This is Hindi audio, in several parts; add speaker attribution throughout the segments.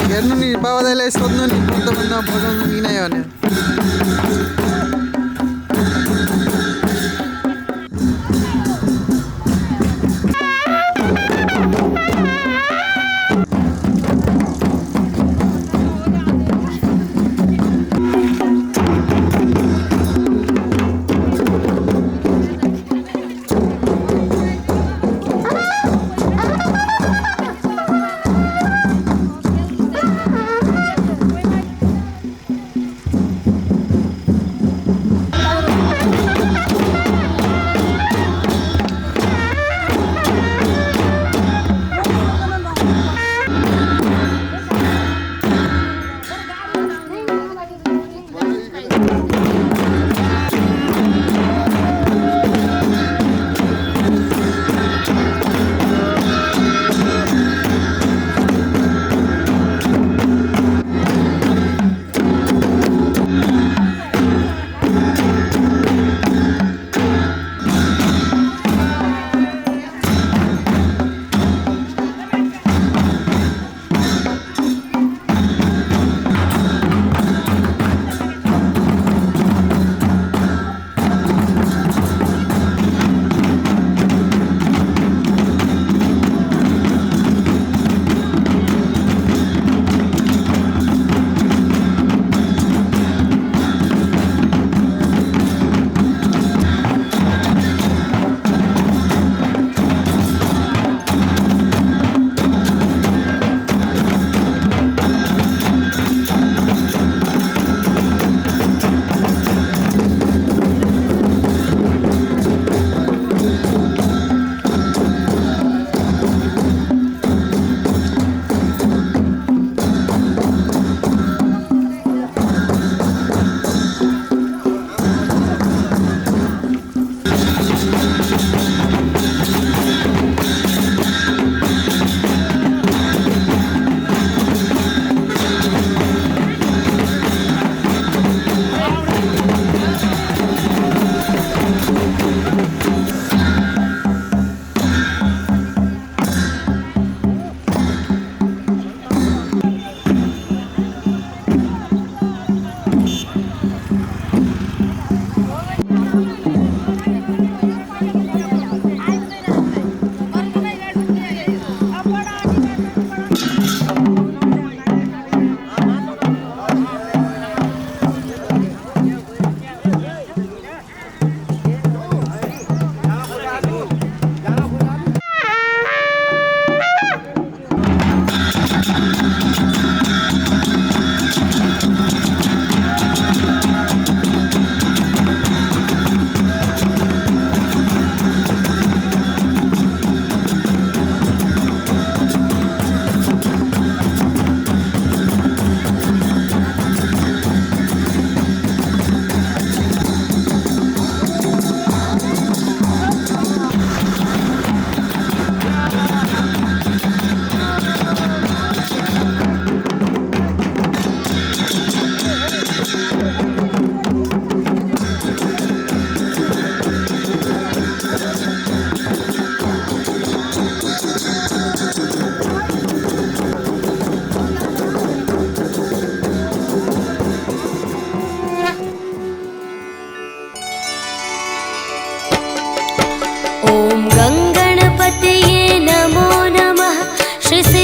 Speaker 1: ઘેરનું બાવા લઈ શોધનું નહીં પણ તો ભગવાન નહીં આવ્યો ને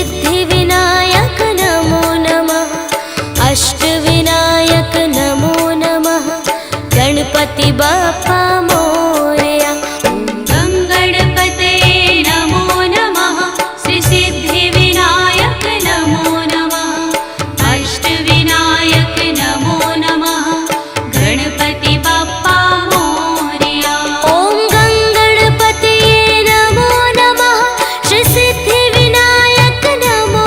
Speaker 2: सिद्धिविनायक नमो नमः। अष्टविनायक नमो नमः। गणपति बाप्पा मोरया।
Speaker 3: गंगणपते नमो नमः। श्री सिद्धिविनायक नमो नमः। अष्टविनायक नमो नमः। गणपति बाप्पा मोरया।
Speaker 2: ॐ गङ्गणपतये नमो नमः। श्री सिद्धिविनायक नमो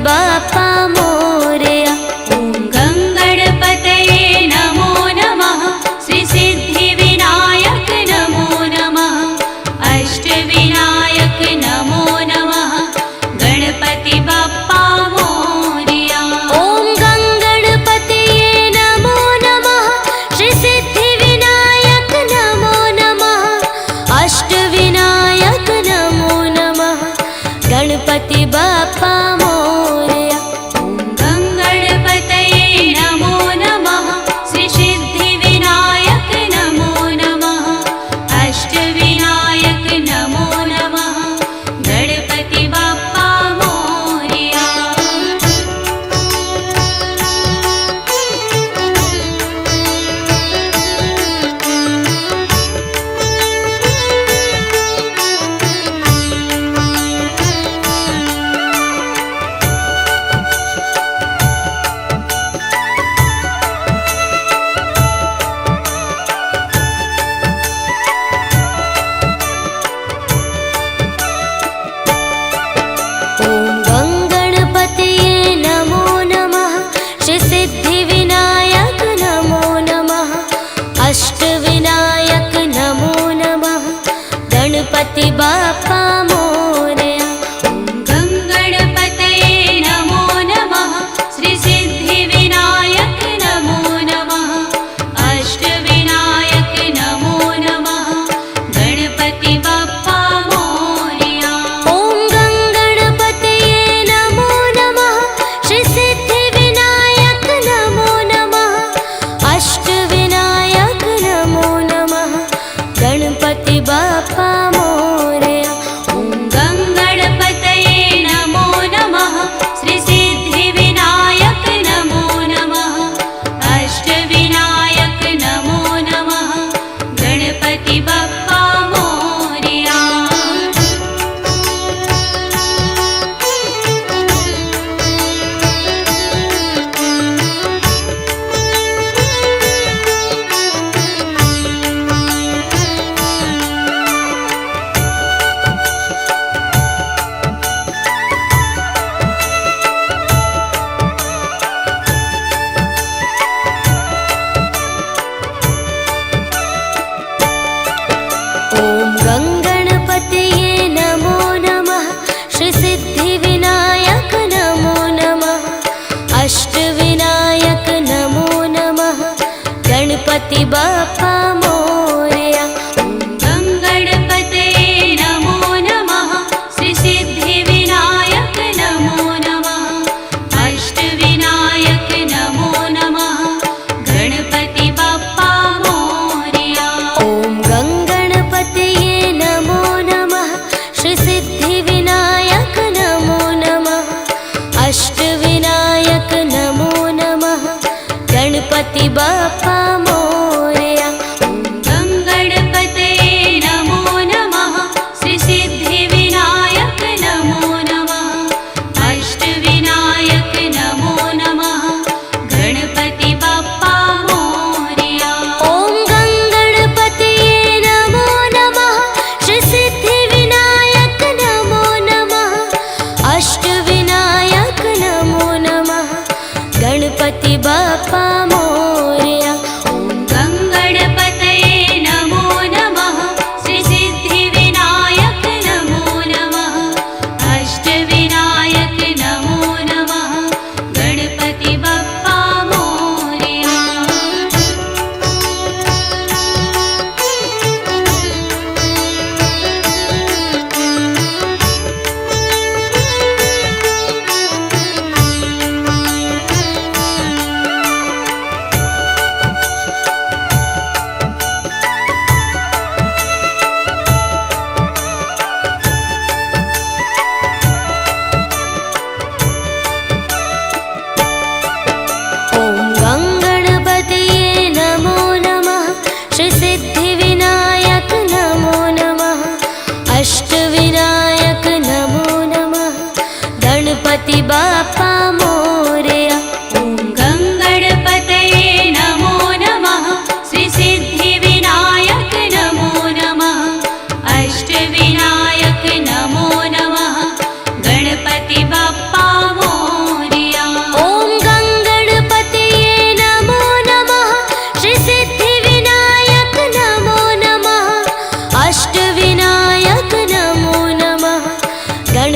Speaker 2: बाप्पा मोरया।
Speaker 3: ॐ गङ्गणपतये नमो नमः श्रीसिद्धिविनायक नमो नमः अष्टविनायक नमो नमः गणपति बाप्पा मोरया।
Speaker 2: ॐ गङ्गणपतये नमो नमः श्रीसिद्धिविनायक नमो नमः अष्टविनायक नमो नमः गणपति बाप्पा मोरया।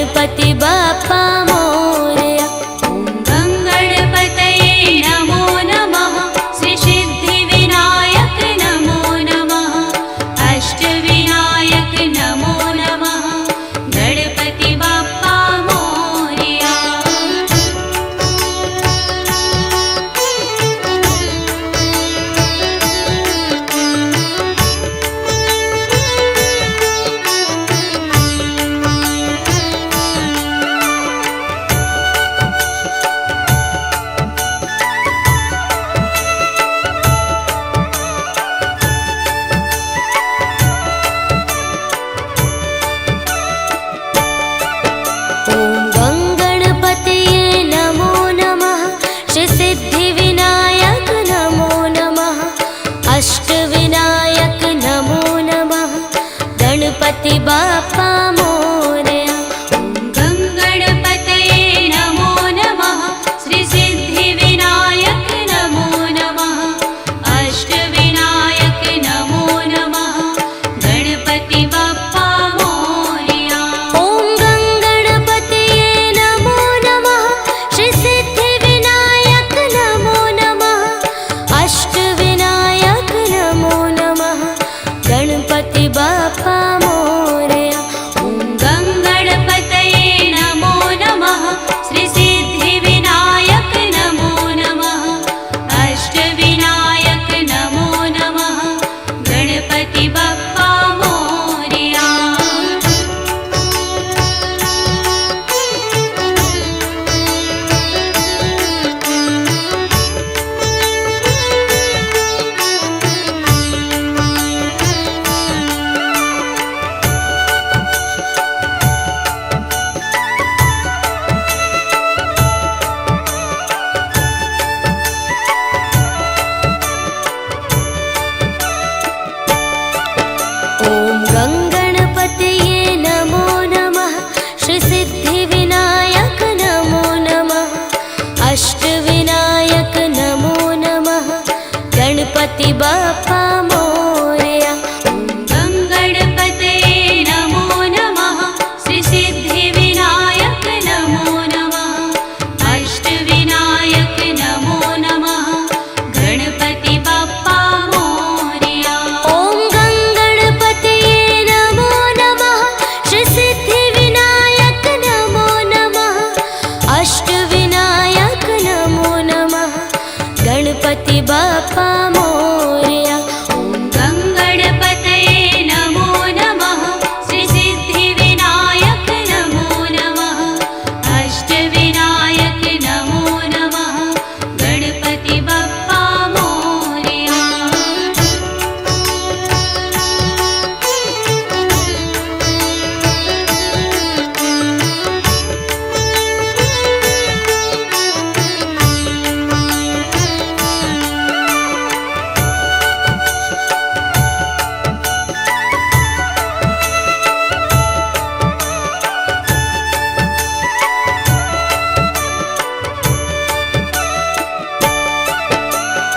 Speaker 2: गणपति बाप्पा मोरया।
Speaker 3: ॐ गङ्गणपतये नमो नमः श्रीसिद्धिविनायक नमो नमः अष्टविनायक नमो नमः गणपति बाप्पा मोरया।
Speaker 2: बाप्पा मोरया।
Speaker 3: गङ्गणपतये नमो नमः श्रीसिद्धिविनायक नमो नमः अष्टविनायक नमो नमः गणपति बाप्पा मोरया।
Speaker 2: ॐ गङ्गणपतये नमो नमः श्रीसिद्धिविनायक नमो नमः अष्टविनायक नमो नमः गणपति बाप्पा मोरया।
Speaker 3: गङ्गणपतये नमो नमः श्रीसिद्धिविनायक नमो नमः अष्टविनायक नमो नमः गणपति बाप्पा मोरया।
Speaker 2: ॐ गङ्गणपतये नमो नमः श्रीसिद्धिविनायक नमो नमः अष्टविनायक नमो नमः गणपति बाप्पा मोरया।
Speaker 3: गङ्गणपतये नमो नमः श्रीसिद्धिविनायक नमो नमः अष्टविनायक नमो नमः गणपति बाप्पा मोरया।
Speaker 2: ॐ गङ्गणपतये नमो नमः श्रीसिद्धिविनायक नमो नमः अष्टविनायक नमो नमः गणपति बाप्पा मोरया।
Speaker 3: गङ्गणपतये नमो नमः श्रीसिद्धिविनायक नमो नमः अष्टविनायक नमो नमः गणपति बाप्पा मोरया।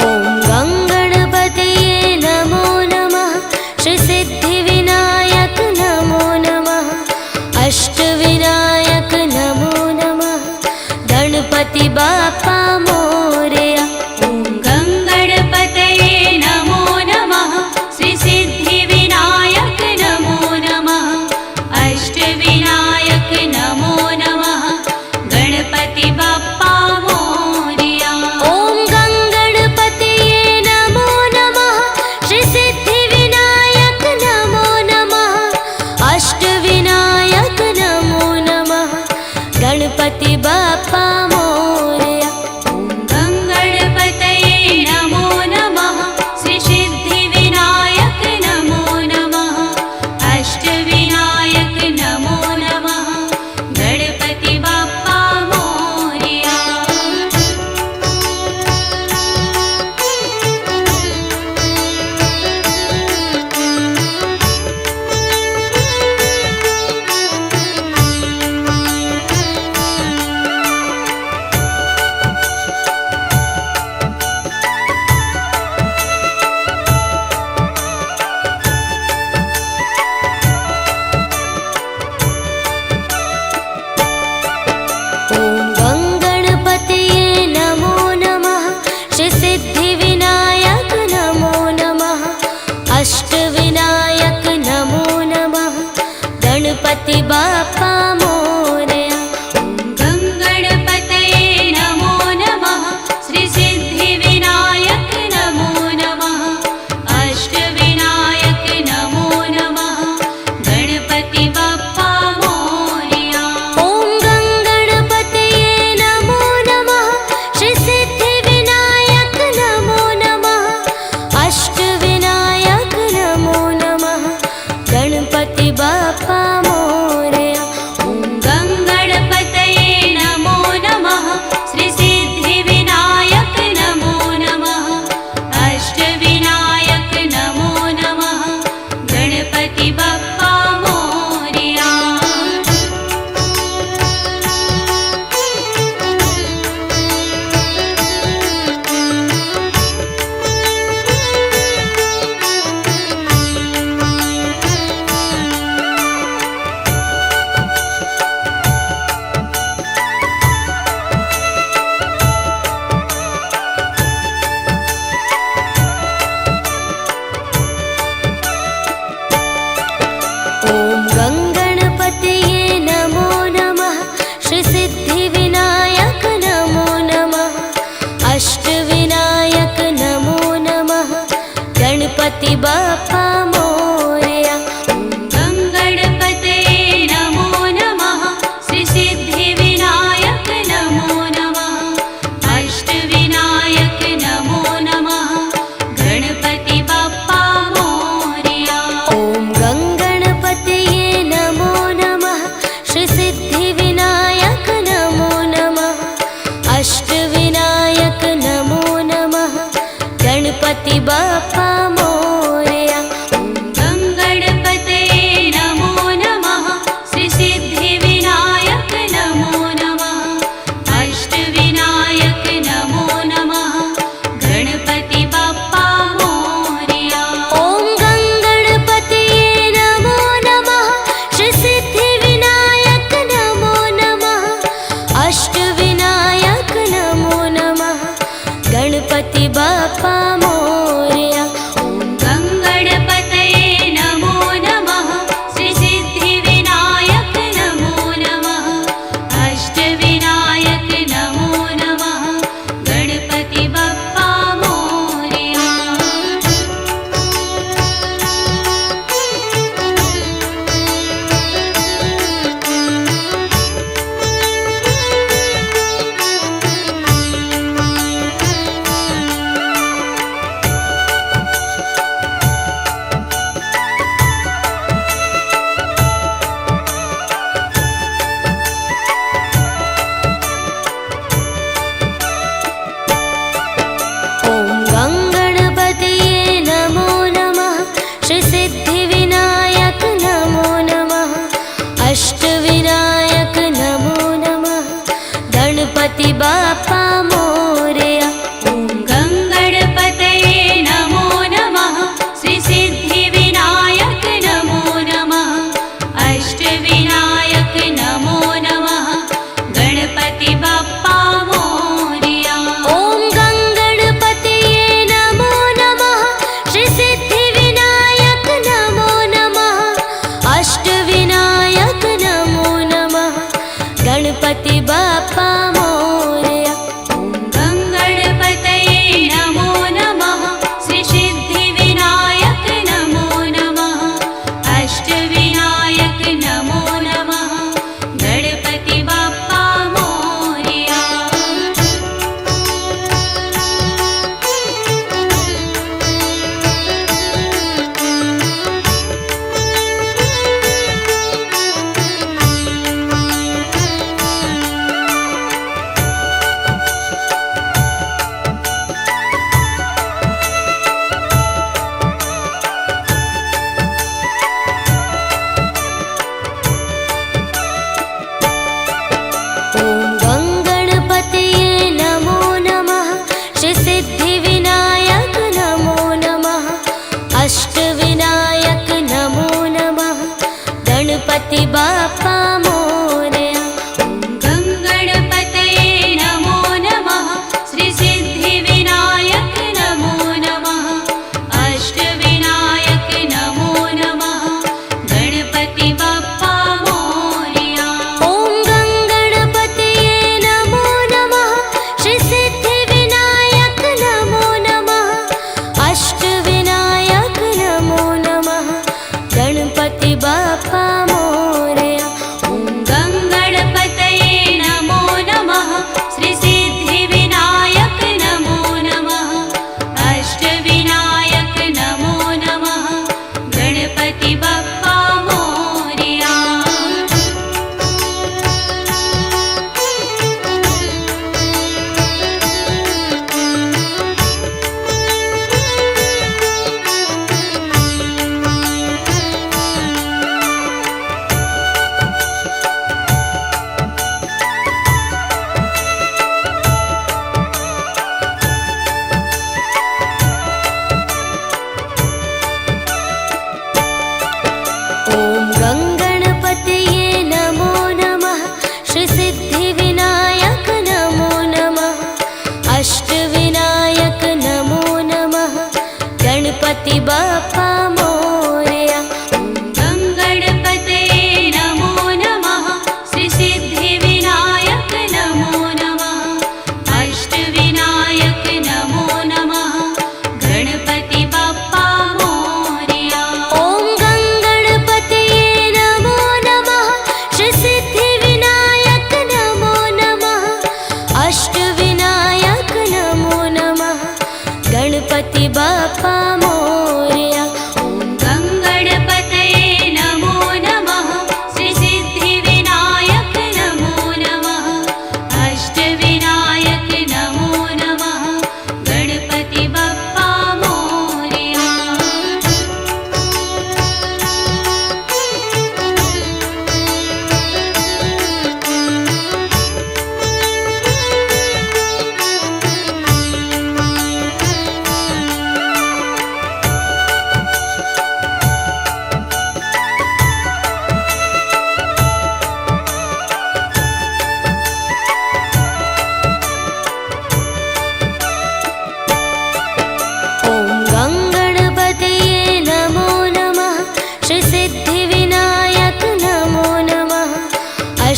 Speaker 2: ॐ गङ्गणपतये नमो नमः श्रीसिद्धिविनायक नमो नमः अष्टविनायक नमो नमः गणपति बाप्पा मोरया।
Speaker 3: गङ्गणपतये नमो नमः श्रीसिद्धिविनायक नमो नमः अष्टविनायक नमो नमः गणपति बाप्पा मोरया।
Speaker 2: ॐ गङ्गणपतये नमो नमः श्रीसिद्धिविनायक नमो नमः अष्टविनायक नमो नमः गणपति बाप्पा मोरया।
Speaker 3: गङ्गणपतये नमो नमः श्रीसिद्धिविनायक नमो नमः अष्टविनायक नमो नमः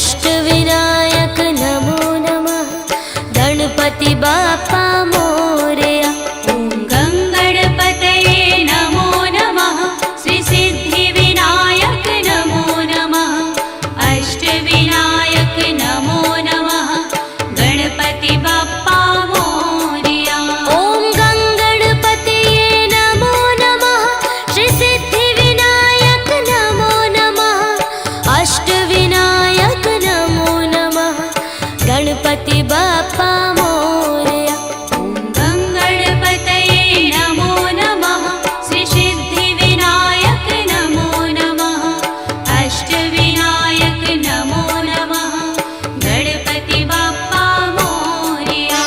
Speaker 2: अष्टविनायक नमो नमः गणपति बाप्पा मोरया।
Speaker 3: ॐ गङ्गणपतये नमो नमः श्रीसिद्धिविनायक नमो नमः अष्टविनायक नमो नमः गणपति बाप्पा मोरया।
Speaker 2: ॐ गङ्गणपतये नमो नमः श्रीसिद्धिविनायक नमो नमः अष्टविनायक नमो नमः गणपति बाप्पा मोरया।
Speaker 3: ॐ गङ्गणपतये नमो नमः श्रीसिद्धिविनायक नमो नमः अष्टविनायक नमो नमः गणपति बाप्पा मोरया।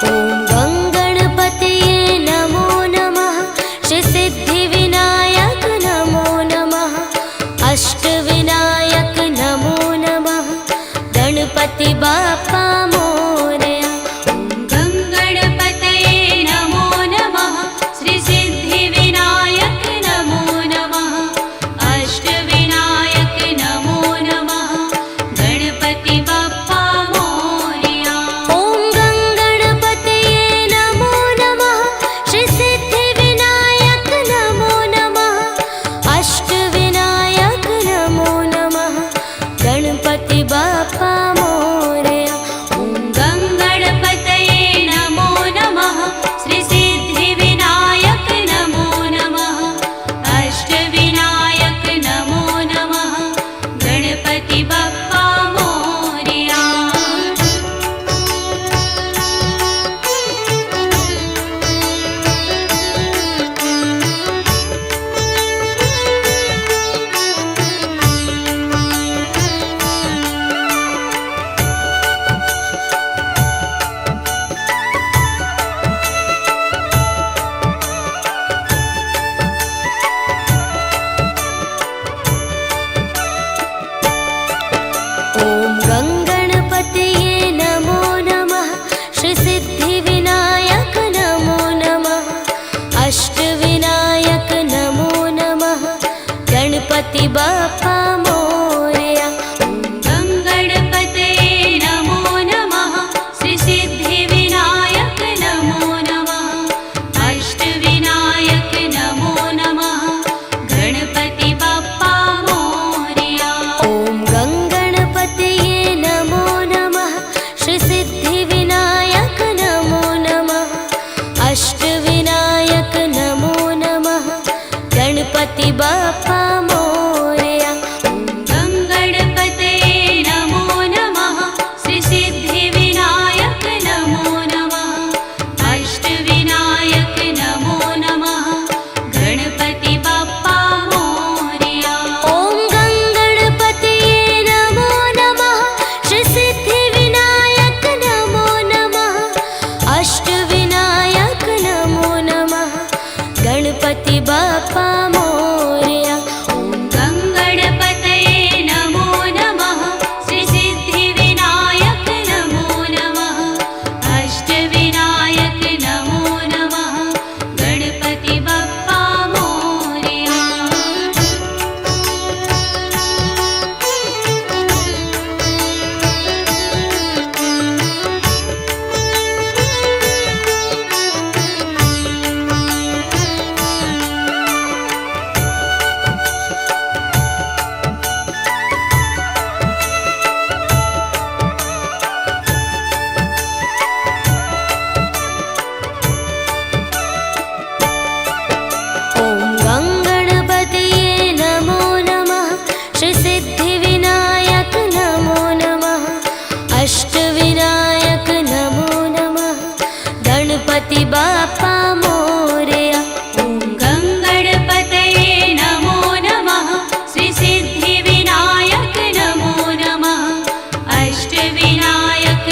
Speaker 2: ॐ गङ्गणपतये नमो नमः श्रीसिद्धिविनायक नमो नमः अष्टविनायक नमो नमः गणपति बाप्पा मोरया।
Speaker 3: गङ्गणपतये नमो नमः श्रीसिद्धिविनायक नमो नमः अष्टविनायक नमो नमः गणपति बाप्पा मोरया।
Speaker 2: ॐ गङ्गणपतये नमो नमः श्रीसिद्धिविनायक नमो नमः अष्टविनायक नमो नमः गणपति बाप्पा मोरया।
Speaker 3: ॐ गङ्गणपतये नमो नमः श्रीसिद्धिविनायक नमो नमः अष्टविनायक नमो नमः गणपति बाप्पा मोरया।
Speaker 2: ॐ गङ्गणपतये नमो नमः श्रीसिद्धिविनायक नमो नमः अष्टविनायक नमो नमः गणपति बाप्पा मोरया।
Speaker 3: गङ्गणपतये नमो नमः श्रीसिद्धिविनायक नमो नमः अष्टविनायक नमो नमः गणपति बाप्पा मोरया।
Speaker 2: ॐ गङ्गणपतये नमो नमः श्रीसिद्धिविनायक नमो नमः अष्टविनायक नमो नमः गणपति बाप्पा मोरया।
Speaker 3: गङ्गणपतये नमो नमः श्रीसिद्धिविनायक नमो नमः अष्टविनायक नमो नमः गणपति बाप्पा मोरया।
Speaker 2: ॐ गङ्गणपतये नमो नमः श्रीसिद्धिविनायक नमो नमः अष्टविनायक नमो नमः गणपति बाप्पा मोरया।
Speaker 3: गङ्गणपतये नमो नमः श्रीसिद्धिविनायक नमो नमः अष्टविनायक नमो नमः गणपति बाप्पा मोरया।
Speaker 2: गणपति बाप्पा मोरया।
Speaker 3: ॐ गङ्गणपतये नमो नमः श्रीसिद्धिविनायक नमो नमः अष्टविनायक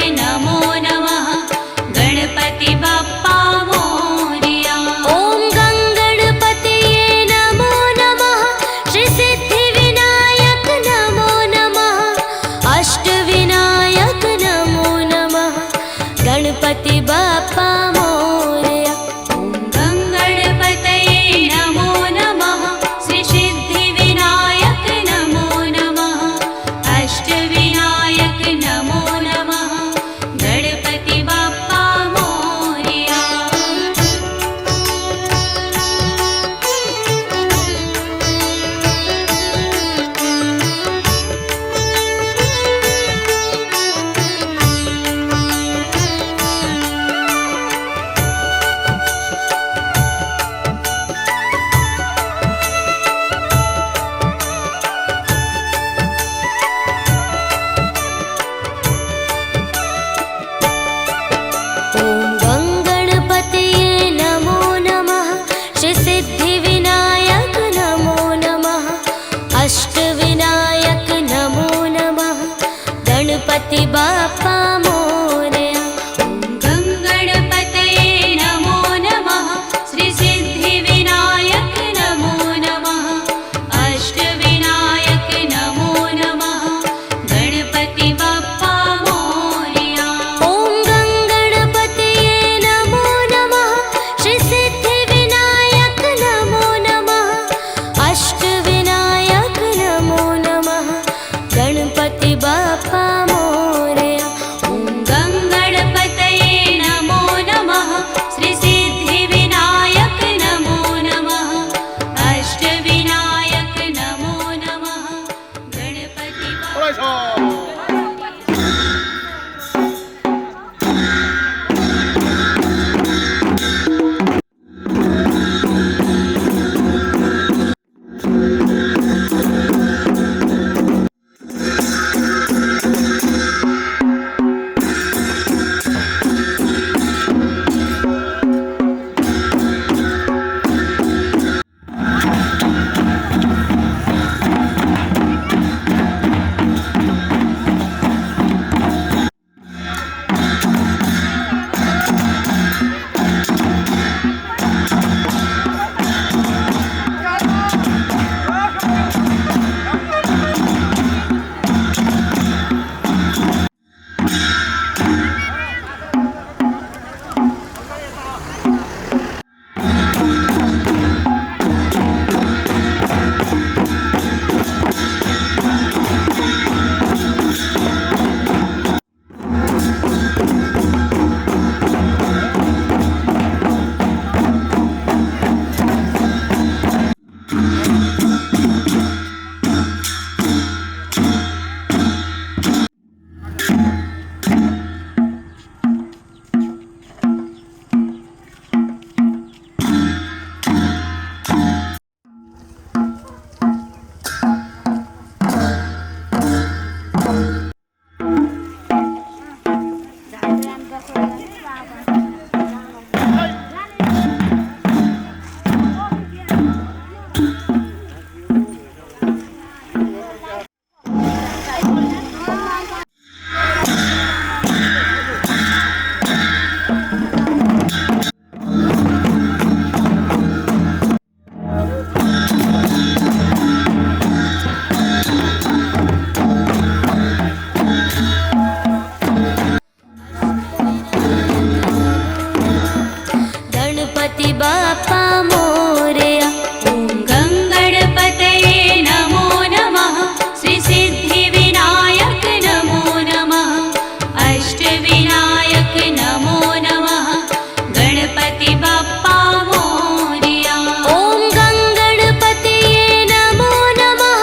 Speaker 2: बाप्पा मोरया।
Speaker 3: गङ्गणपतये नमो नमः श्रीसिद्धिविनायक नमो नमः अष्टविनायक नमो नमः गणपति बाप्पा मोरया।
Speaker 2: ॐ गङ्गणपतये नमो नमः श्रीसिद्धिविनायक नमो नमः अष्टविनायक नमो नमः गणपति बाप्पा मोरया।
Speaker 3: ॐ गङ्गणपतये नमो नमः श्रीसिद्धिविनायक नमो नमः अष्टविनायक नमो नमः गणपति बाप्पा
Speaker 2: गणपति बाप्पा मोरया।
Speaker 3: ॐ गङ्गणपतये नमो नमः श्रीसिद्धिविनायक नमो नमः अष्टविनायक नमो नमः गणपति बाप्पा मोरया।
Speaker 2: ॐ गङ्गणपतये नमो नमः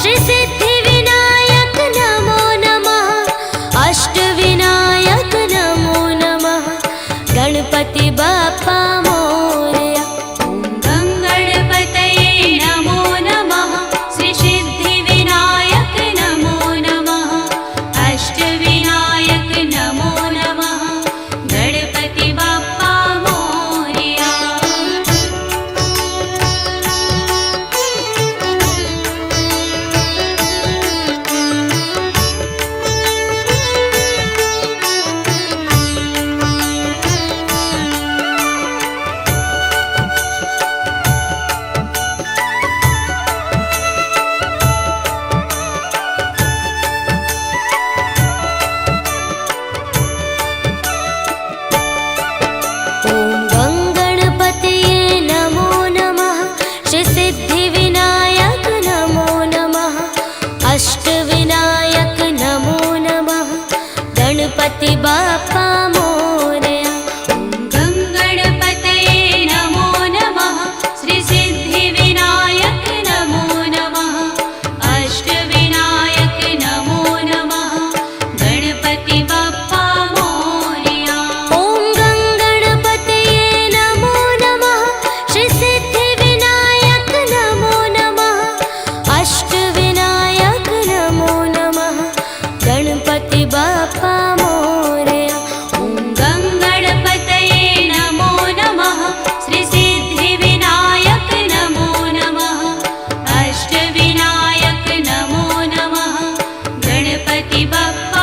Speaker 2: श्रीसिद्धिविनायक नमो नमः अष्टविनायक नमो नमः गणपति बाप्पा मोरया।
Speaker 3: ॐ गङ्गणपतये नमो नमः श्रीसिद्धिविनायक नमो नमः अष्टविनायक नमो नमः गणपति बाप्पा मोरया।
Speaker 2: गणपति बाप्पा मोरया।
Speaker 3: गङ्गणपतये नमो नमः श्रीसिद्धिविनायक नमो नमः अष्टविनायक नमो नमः गणपति बाप्पा मोरया।
Speaker 2: ॐ गङ्गणपतये नमो नमः श्रीसिद्धिविनायक नमो नमः अष्टविनायक नमो नमः गणपति बाप्पा मोरया।
Speaker 3: ॐ गङ्गणपतये नमो नमः श्रीसिद्धिविनायक नमो नमः अष्टविनायक नमो नमः गणपति बाप्पा